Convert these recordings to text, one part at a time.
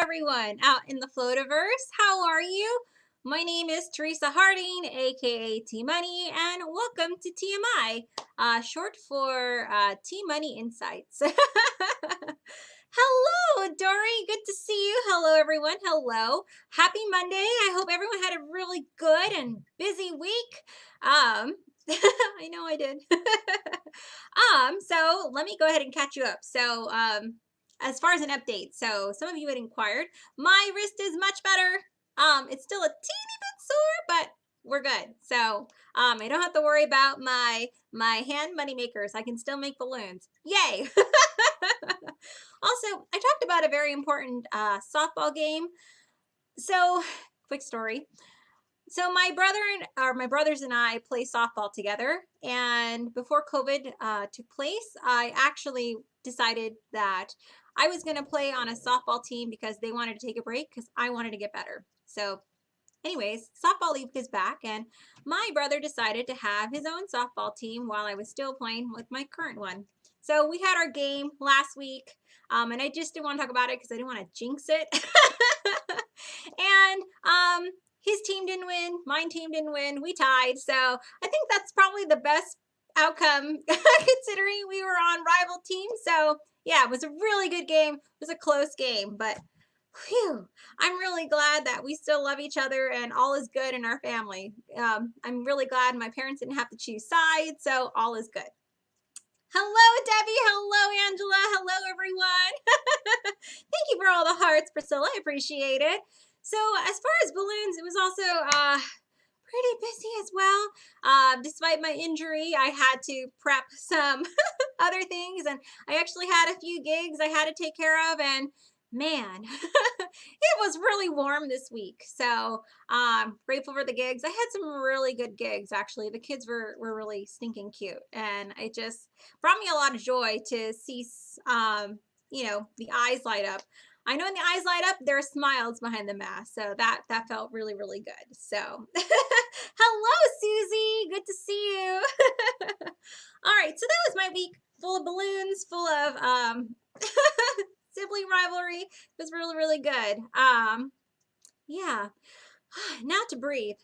everyone out in the Floativerse. How are you? My name is Teresa Harding, aka T Money, and welcome to TMI, short for T Money Insights. Hello, Dory. Good to see you. Hello, everyone. Hello. Happy Monday. I hope everyone had a really good and busy week. I know I did. So let me go ahead and catch you up. So, as far as an update, so some of you had inquired. My wrist is much better. It's still a teeny bit sore, but we're good. So, I don't have to worry about my hand money makers. I can still make balloons. Yay! Also, I talked about a very important softball game. So, quick story. So my brothers and I play softball together, and before COVID took place, I actually decided that I was going to play on a softball team because they wanted to take a break because I wanted to get better. So anyways, softball league is back, and my brother decided to have his own softball team while I was still playing with my current one. So we had our game last week, and I just didn't want to talk about it because I didn't want to jinx it. And his team didn't win, mine team didn't win, we tied. So I think that's probably the best outcome considering we were on rival teams. So yeah, it was a really good game. It was a close game, but whew, I'm really glad that we still love each other and all is good in our family. I'm really glad my parents didn't have to choose sides, so all is good. Hello, Debbie. Hello, Angela. Hello, everyone. Thank you for all the hearts, Priscilla. I appreciate it. So as far as balloons, it was also pretty busy as well. Despite my injury, I had to prep some other things, and I actually had a few gigs I had to take care of, and man, it was really warm this week. So grateful for the gigs. I had some really good gigs, actually. The kids were really stinking cute, and it just brought me a lot of joy to see, the eyes light up. I know when the eyes light up, there are smiles behind the mask. So that felt really, really good. So hello, Susie. Good to see you. All right. So that was my week full of balloons, full of sibling rivalry. It was really, really good. Yeah. Now to breathe.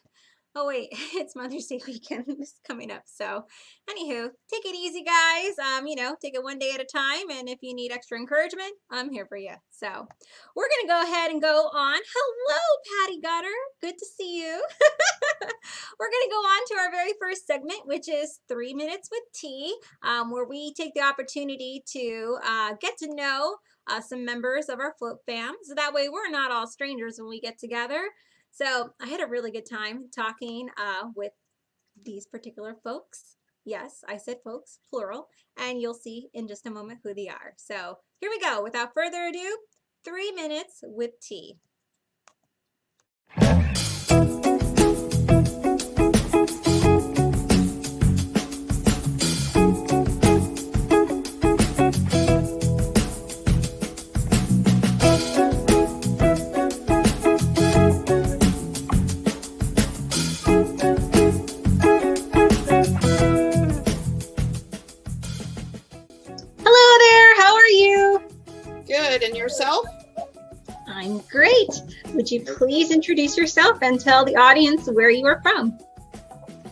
Oh wait, it's Mother's Day weekend is coming up. So anywho, take it easy, guys. Take it one day at a time. And if you need extra encouragement, I'm here for you. So we're going to go ahead and go on. Hello, Patty Gutter. Good to see you. We're going to go on to our very first segment, which is 3 Minutes with T, where we take the opportunity to get to know some members of our float fam. So that way we're not all strangers when we get together. So I had a really good time talking with these particular folks. Yes, I said folks, plural, and you'll see in just a moment who they are. So here we go. Without further ado, 3 Minutes with T. And yourself? I'm great. Would you please introduce yourself and tell the audience where you are from?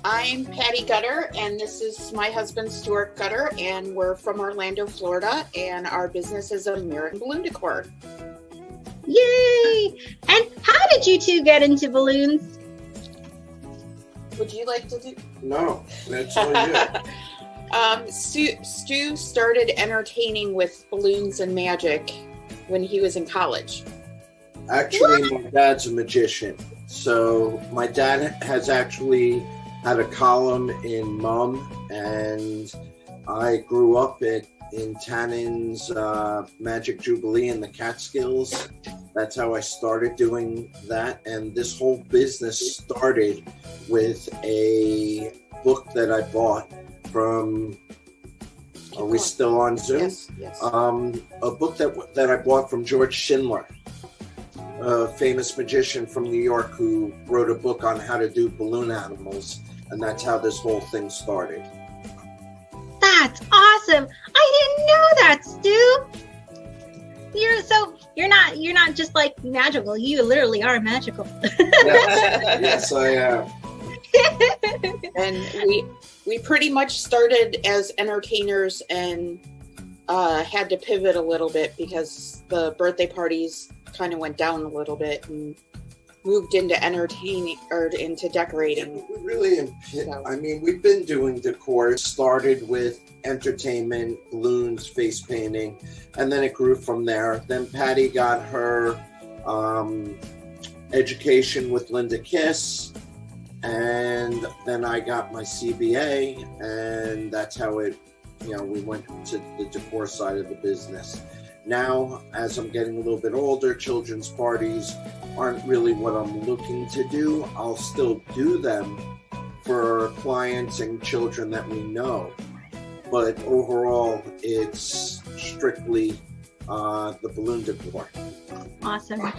I'm Patty Gutter, and this is my husband, Stuart Gutter, and we're from Orlando, Florida, and our business is American Balloon Decor. Yay! And how did you two get into balloons? Would you like to do? No, that's all you. Stu started entertaining with balloons and magic when he was in college. Actually, my dad's a magician. So my dad has actually had a column in Mum, and I grew up in Tannen's Magic Jubilee in the Catskills. That's how I started doing that. And this whole business started with a book that I bought from... Are we still on Zoom? Yes. A book that I bought from George Schindler, a famous magician from New York who wrote a book on how to do balloon animals, and that's how this whole thing started. That's awesome! I didn't know that, Stu. you're not just like magical. You literally are magical. Yes, I am. And we pretty much started as entertainers and had to pivot a little bit because the birthday parties kind of went down a little bit and moved into entertaining or into decorating. We really, I mean, we've been doing decor. It started with entertainment, balloons, face painting, and then it grew from there. Then Patty got her education with Linda Kiss, and then I got my CBA, and that's how it, you know, we went to the decor side of the business. Now, as I'm getting a little bit older, children's parties aren't really what I'm looking to do. I'll still do them for clients and children that we know, but overall, it's strictly the balloon decor. Awesome.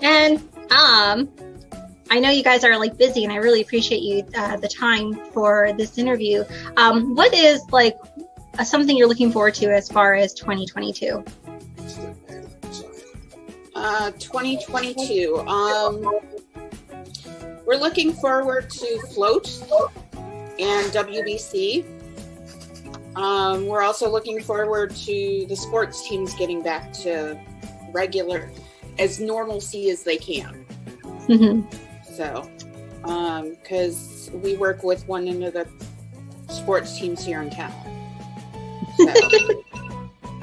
And I know you guys are like busy, and I really appreciate you the time for this interview. What is like something you're looking forward to as far as 2022? 2022. We're looking forward to Float and WBC. We're also looking forward to the sports teams getting back to regular, as normalcy as they can. Mm-hmm. So, because we work with one of the sports teams here in town. So.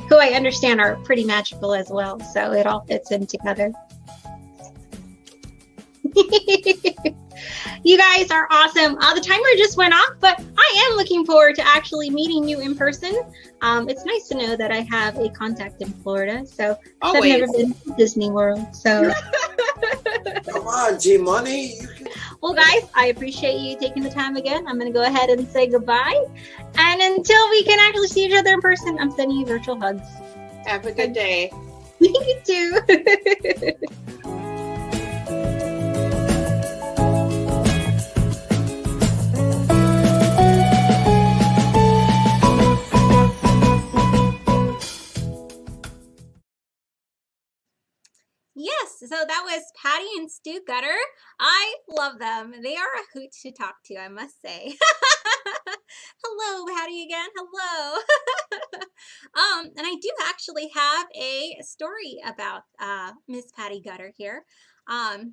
Who I understand are pretty magical as well, so it all fits in together. You guys are awesome. The timer just went off, but I am looking forward to actually meeting you in person. It's nice to know that I have a contact in Florida, so I've never been to Disney World. So Come on, G-Money. well, guys, I appreciate you taking the time again. I'm going to go ahead and say goodbye. And until we can actually see each other in person, I'm sending you virtual hugs. Have a good day. You too. Yes, so that was Patty and Stu Gutter. I love them. They are a hoot to talk to, I must say. Hello, Patty again. Hello. And I do actually have a story about Miss Patty Gutter here. My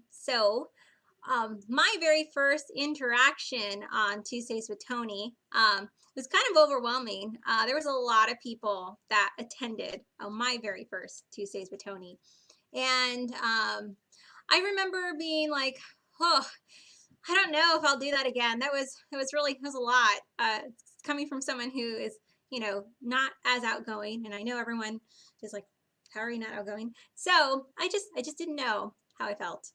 very first interaction on Tuesdays with Tony was kind of overwhelming. There was a lot of people that attended my very first Tuesdays with Tony. And I remember being like, oh, I don't know if I'll do that again. It was a lot. Coming from someone who is, you know, not as outgoing, and I know everyone is like, how are you not outgoing? So I just didn't know how I felt.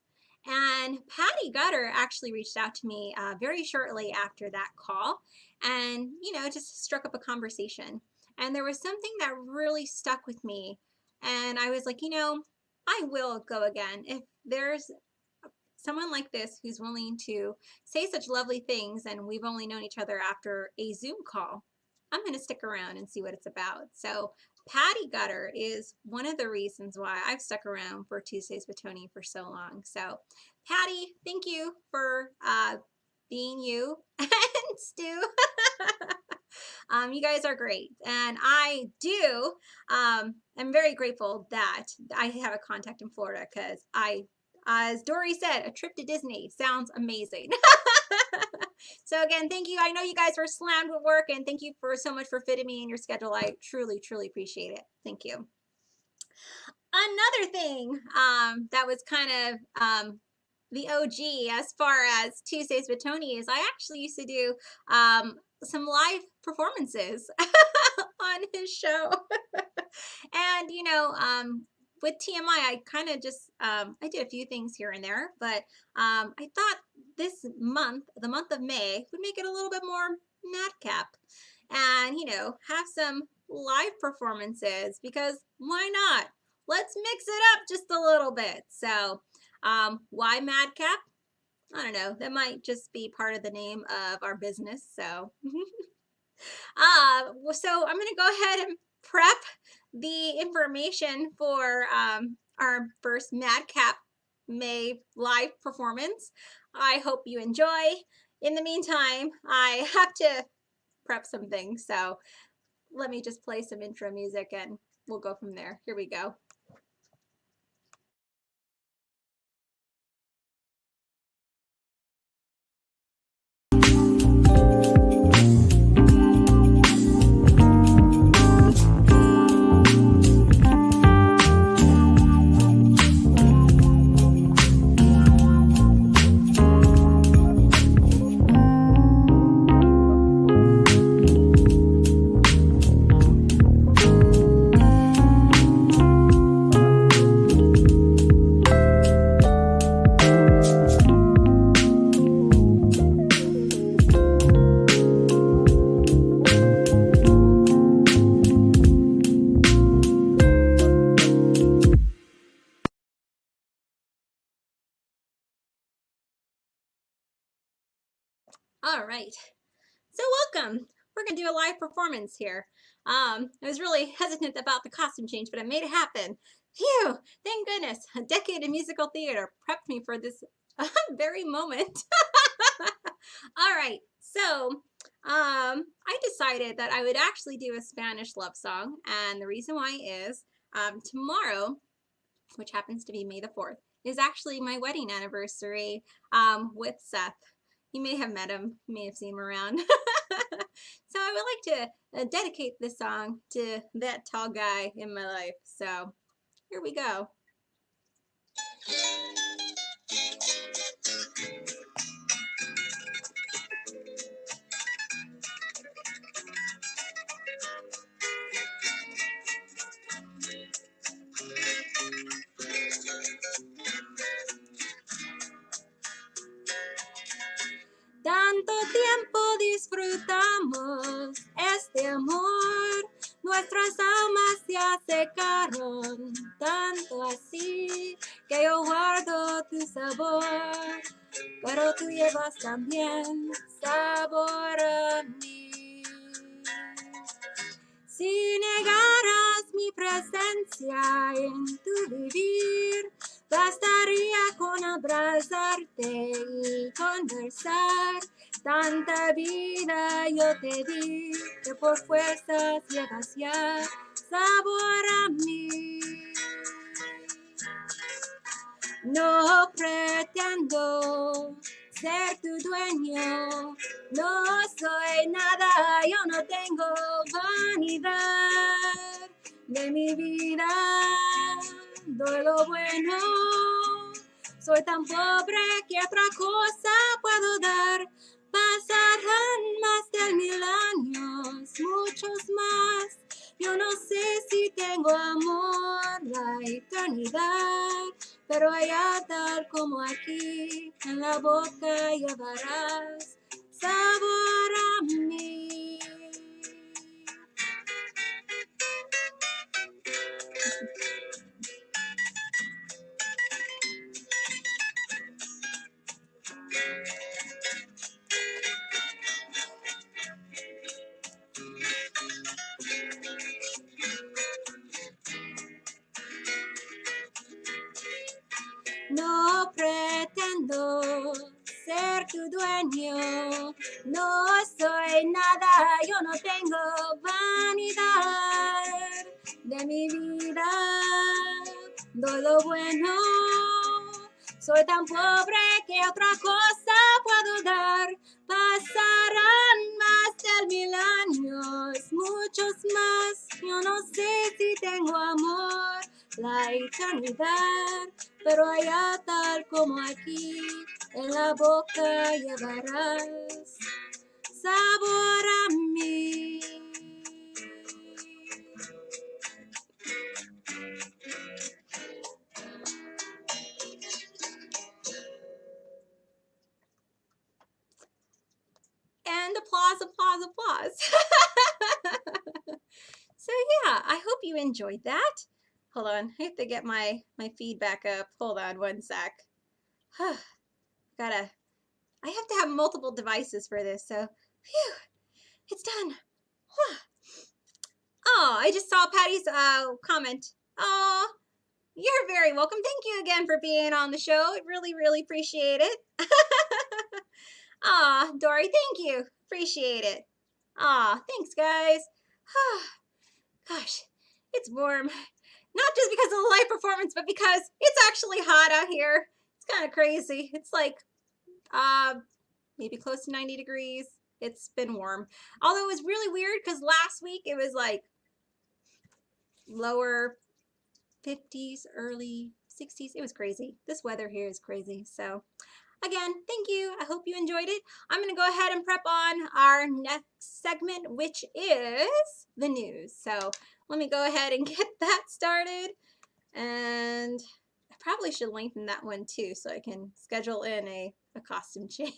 And Patty Gutter actually reached out to me very shortly after that call, and you know, just struck up a conversation. And there was something that really stuck with me, and I was like, you know, I will go again. If there's someone like this who's willing to say such lovely things, and we've only known each other after a Zoom call, I'm going to stick around and see what it's about. So Patty Gutter is one of the reasons why I've stuck around for Tuesdays with Tony for so long. So Patty, thank you for being you, and Stu. You guys are great, and I do I'm very grateful that I have a contact in Florida, because as Dory said, a trip to Disney sounds amazing. So again, thank you. I know you guys were slammed with work, and thank you for so much for fitting me in your schedule. I truly appreciate it. Thank you. Another thing that was kind of the OG as far as Tuesdays with Tony is I actually used to do some live performances on his show. And you know, with TMI, I kind of just I did a few things here and there, but I thought this month, the month of May, would make it a little bit more madcap, and you know, have some live performances, because why not? Let's mix it up just a little bit. So why madcap? I don't know. That might just be part of the name of our business. So, so I'm going to go ahead and prep the information for our first Madcap May live performance. I hope you enjoy. In the meantime, I have to prep some things, so let me just play some intro music and we'll go from there. Here we go. All right. So welcome. We're going to do a live performance here. I was really hesitant about the costume change, but I made it happen. Phew, thank goodness. A decade of musical theater prepped me for this very moment. All right. So I decided that I would actually do a Spanish love song. And the reason why is tomorrow, which happens to be May the 4th, is actually my wedding anniversary with Seth. You may have met him, you may have seen him around. So I would like to dedicate this song to that tall guy in my life. So here we go. Tanto tiempo disfrutamos este amor, nuestras almas ya secaron, tanto así que yo guardo tu sabor, pero tú llevas también sabor a mí. Si negaras mi presencia en tu vivir, bastaría con abrazarte y conversar. Tanta vida yo te di que por fuerzas llevas ya sabor a mí. No pretendo ser tu dueño, no soy nada, yo no tengo vanidad de mi vida, doy lo bueno, soy tan pobre que otra cosa puedo dar, pasarán más de 1000 años, muchos más, yo no sé si tengo amor la eternidad, pero allá tal como aquí, en la boca llevarás sabor a mí. No pretendo ser tu dueño, no soy nada, yo no tengo vanidad de mi vida, doy lo bueno, soy tan pobre que otra cosa puedo dar, pasarán más de 1000 años, muchos más, yo no sé si tengo amor la eternidad, pero allá tal como aquí, en la boca llevarás sabor a mí. And applause, applause, applause. So yeah, I hope you enjoyed that. Hold on, I have to get my feed back up. Hold on one sec. I have to have multiple devices for this, so phew, it's done. Oh, I just saw Patty's comment. Oh, You're very welcome. Thank you again for being on the show. I really, really appreciate it. Aw, Dory, thank you. Appreciate it. Aw, thanks, guys. Gosh, it's warm. Not just because of the live performance, but because it's actually hot out here. It's kind of crazy. It's like maybe close to 90 degrees. It's been warm. Although it was really weird because last week it was like lower 50s, early 60s. It was crazy. This weather here is crazy. So again, thank you. I hope you enjoyed it. I'm going to go ahead and prep on our next segment, which is the news. So let me go ahead and get that started. And I probably should lengthen that one too, so I can schedule in a costume change.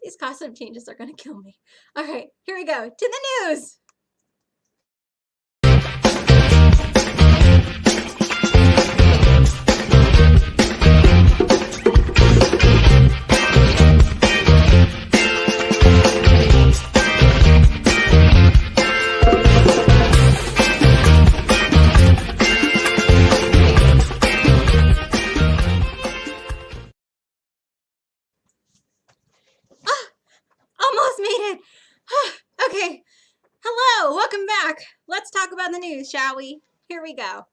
These costume changes are going to kill me. All right, here we go to the news. Almost made it. Okay. Hello, welcome back. Let's talk about the news, shall we? Here we go.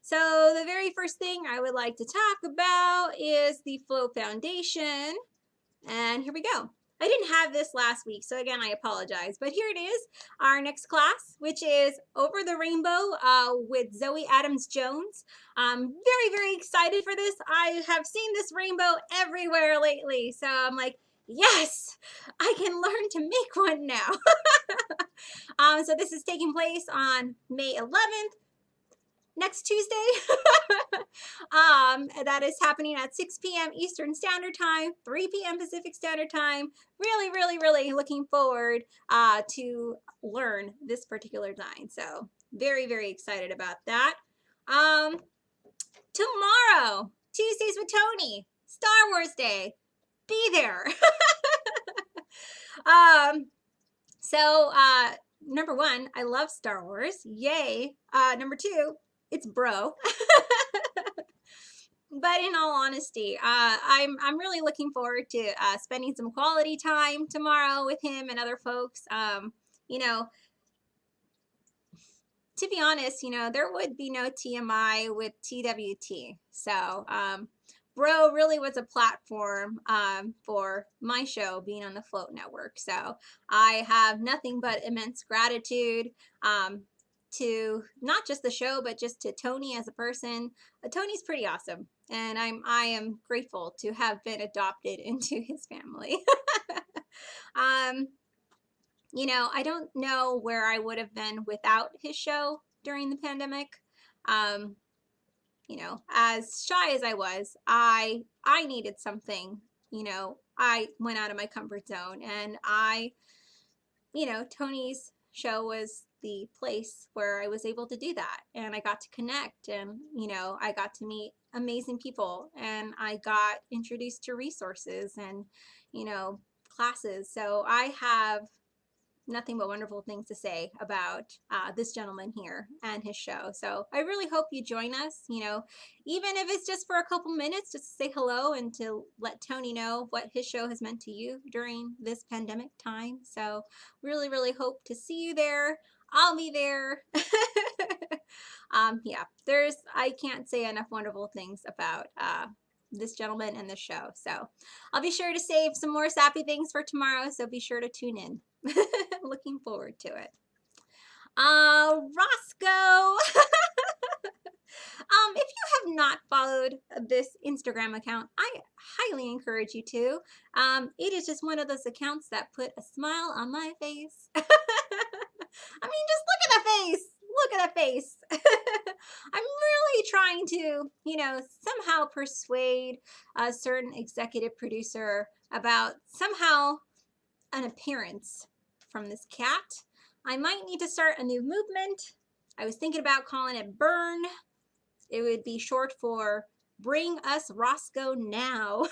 So the very first thing I would like to talk about is the Flow Foundation. And here we go. I didn't have this last week, so again, I apologize. But here it is, our next class, which is Over the Rainbow with Zoe Adams-Jones. I'm very, very excited for this. I have seen this rainbow everywhere lately, so I'm like, yes, I can learn to make one now. So this is taking place on May 11th, next Tuesday. That is happening at 6 p.m. Eastern Standard Time, 3 p.m. Pacific Standard Time. Really, really, really looking forward to learn this particular design. So very, very excited about that. Tomorrow, Tuesdays with Tony, Star Wars Day. Be there. Number one, I love Star Wars. Yay. Number two, it's bro. But in all honesty, I'm really looking forward to spending some quality time tomorrow with him and other folks. You know, to be honest, you know, there would be no TMI with TWT. So, Bro really was a platform for my show being on the Float Network. So I have nothing but immense gratitude to not just the show, but just to Tony as a person. Tony's pretty awesome, and I am grateful to have been adopted into his family. You know, I don't know where I would have been without his show during the pandemic. You know, as shy as I was, I needed something. You know, I went out of my comfort zone, and you know, Tony's show was the place where I was able to do that, and I got to connect, and you know, I got to meet amazing people, and I got introduced to resources and, you know, classes. So I have nothing but wonderful things to say about this gentleman here and his show. So I really hope you join us, you know, even if it's just for a couple minutes, just to say hello and to let Tony know what his show has meant to you during this pandemic time. So really, really hope to see you there. I'll be there. Yeah, I can't say enough wonderful things about this gentleman and this show. So I'll be sure to save some more sappy things for tomorrow. So be sure to tune in. Looking forward to it. Roscoe. If you have not followed this Instagram account, I highly encourage you to. It is just one of those accounts that put a smile on my face. I mean, just look at the face. Look at the face. I'm really trying to, you know, somehow persuade a certain executive producer about somehow an appearance from this cat. I might need to start a new movement. I was thinking about calling it Burn. It would be short for Bring Us Roscoe Now.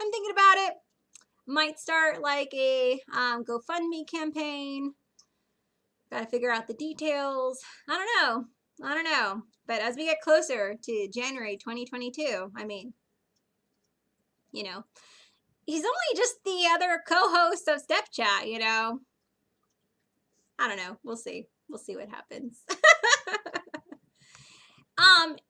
I'm thinking about it. Might start like a GoFundMe campaign. Got to figure out the details. I don't know. I don't know. But as we get closer to January 2022, I mean, you know, he's only just the other co-host of Step Chat, you know. I don't know. We'll see. We'll see what happens.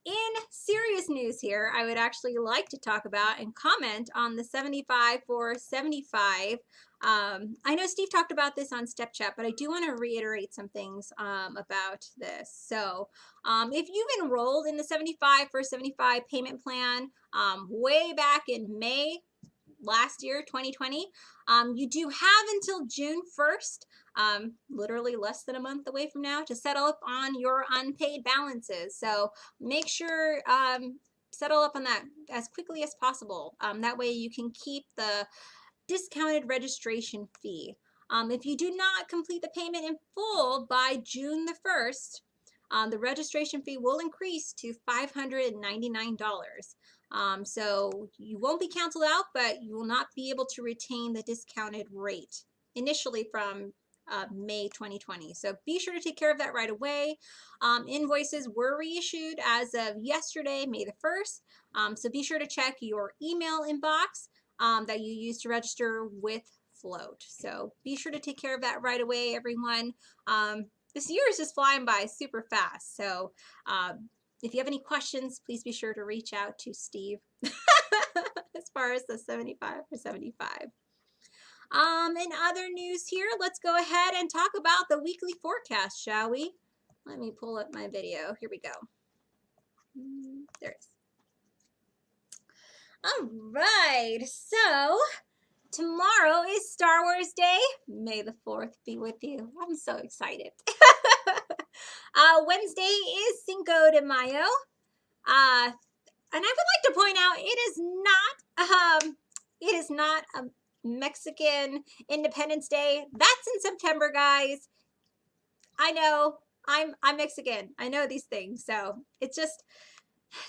In serious news here, I would actually like to talk about and comment on the 75 for 75. I know Steve talked about this on Step Chat, but I do want to reiterate some things about this. So if you've enrolled in the 75 for 75 payment plan way back in May last year, 2020, you do have until June 1st, literally less than a month away from now, to settle up on your unpaid balances. So make sure settle up on that as quickly as possible. That way you can keep the discounted registration fee. If you do not complete the payment in full by June the 1st, the registration fee will increase to $599. So you won't be canceled out, but you will not be able to retain the discounted rate initially from May 2020. So be sure to take care of that right away. Invoices were reissued as of yesterday, May the 1st. So be sure to check your email inbox that you use to register with Float. So be sure to take care of that right away, everyone. This year is just flying by super fast. So if you have any questions, please be sure to reach out to Steve as far as the 75 for 75. In other news here, let's go ahead and talk about the weekly forecast, shall we? Let me pull up my video. Here we go. There it is. All right, so tomorrow is Star Wars Day. May the 4th be with you. I'm so excited. Wednesday is Cinco de Mayo. And I would like to point out it is not a Mexican Independence Day. That's in September, guys. I know I'm Mexican. I know these things. So it's just,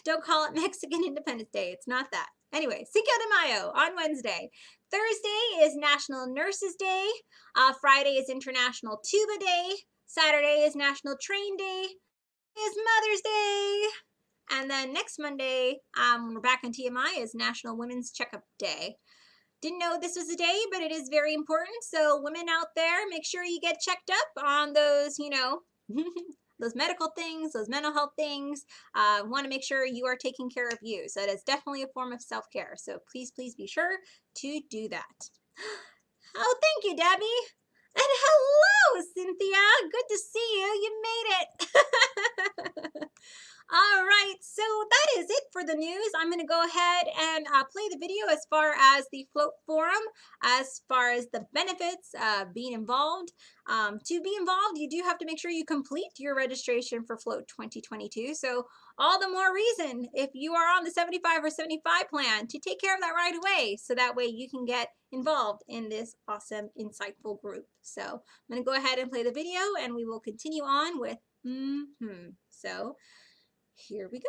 don't call it Mexican Independence Day. It's not that. Anyway, Cinco de Mayo on Wednesday. Thursday is National Nurses Day. Friday is International Tuba Day. Saturday is National Train Day. Is Mother's Day. And then next Monday, we're back on TMI, is National Women's Checkup Day. Didn't know this was a day, but it is very important. So women out there, make sure you get checked up on those, you know, those medical things, those mental health things. Want to make sure you are taking care of you. So that is definitely a form of self-care. So please, please be sure to do that. Oh, thank you, Debbie. And hello, Cynthia. Good to see you. You made it. All right, so that is it for the news. I'm going to go ahead and play the video as far as the Float Forum, as far as the benefits of being involved. To be involved, you do have to make sure you complete your registration for Float 2022. So all the more reason, if you are on the 75 or 75 plan, to take care of that right away. So that way you can get involved in this awesome, insightful group. So I'm going to go ahead and play the video and we will continue on with So here we go.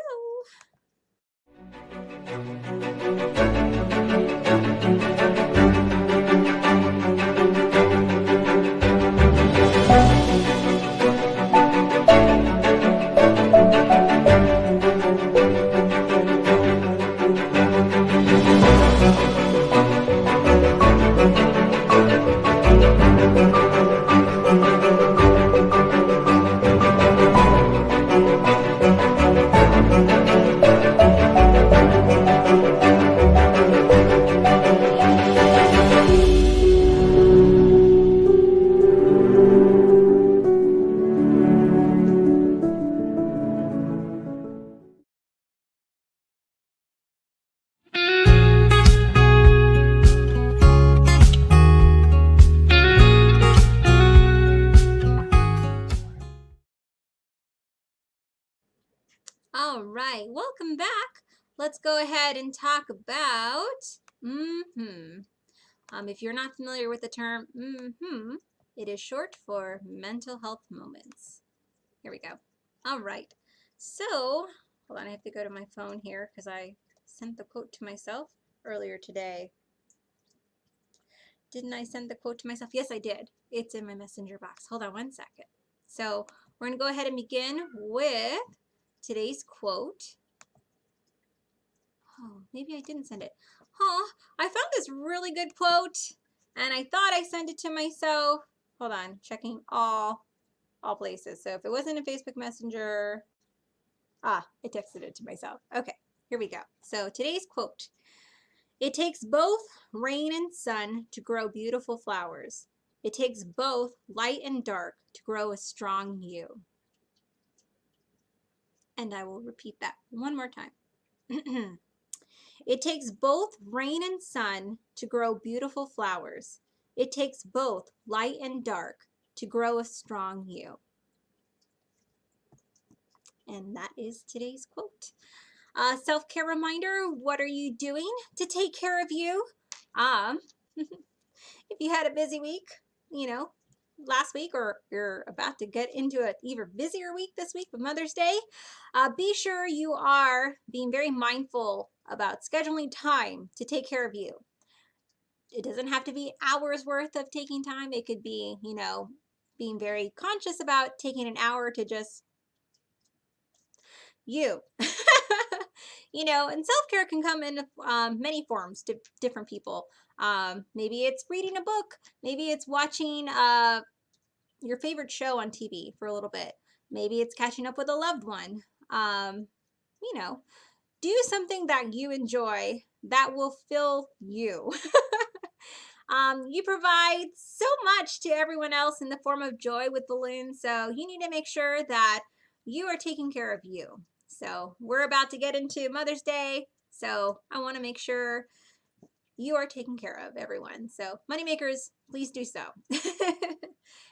All right, welcome back. Let's go ahead and talk about if you're not familiar with the term it is short for mental health moments. Here we go. All right, so hold on, I have to go to my phone here because I sent the quote to myself earlier today. Didn't I send the quote to myself? Yes, I did. It's in my messenger box. Hold on one second. So we're going to go ahead and begin with today's quote. Oh, maybe I didn't send it. Oh, I found this really good quote, and I thought I sent it to myself. Hold on, checking all places. So if it wasn't in Facebook Messenger, I texted it to myself. Okay, here we go. So today's quote. It takes both rain and sun to grow beautiful flowers. It takes both light and dark to grow a strong you. And I will repeat that one more time. It takes both rain and sun to grow beautiful flowers. It takes both light and dark to grow a strong you. And that is today's quote. Self-care reminder, what are you doing to take care of you? If you had a busy week, last week, or you're about to get into an even busier week this week with Mother's Day, be sure you are being very mindful about scheduling time to take care of you. It doesn't have to be hours worth of taking time. It could be, being very conscious about taking an hour to just you. And self-care can come in many forms to different people. Maybe it's reading a book. Maybe it's watching your favorite show on TV for a little bit. Maybe it's catching up with a loved one. Do something that you enjoy that will fill you. You provide so much to everyone else in the form of joy with balloons, so you need to make sure that you are taking care of you. So we're about to get into Mother's Day, so I want to make sure you are taking care of everyone. So moneymakers, please do so.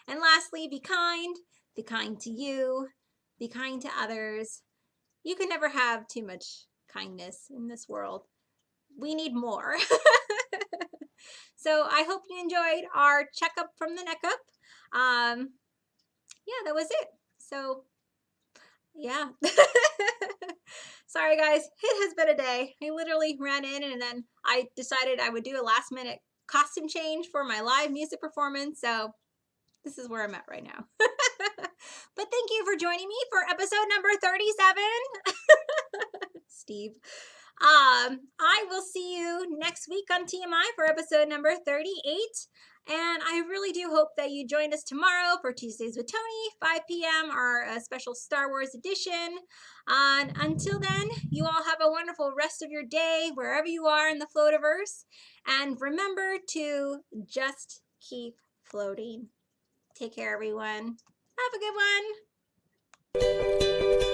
And lastly, be kind to you, be kind to others. You can never have too much kindness in this world. We need more. So I hope you enjoyed our checkup from the neck up. Yeah, that was it. So yeah. Sorry guys, it has been a day. I literally ran in and then I decided I would do a last minute costume change for my live music performance. So this is where I'm at right now. But thank you for joining me for episode number 37. Steve. I will see you next week on TMI for episode number 38. And I really do hope that you join us tomorrow for Tuesdays with Tony, 5 p.m., our special Star Wars edition. And until then, you all have a wonderful rest of your day, wherever you are in the floativerse. And remember to just keep floating. Take care, everyone. Have a good one.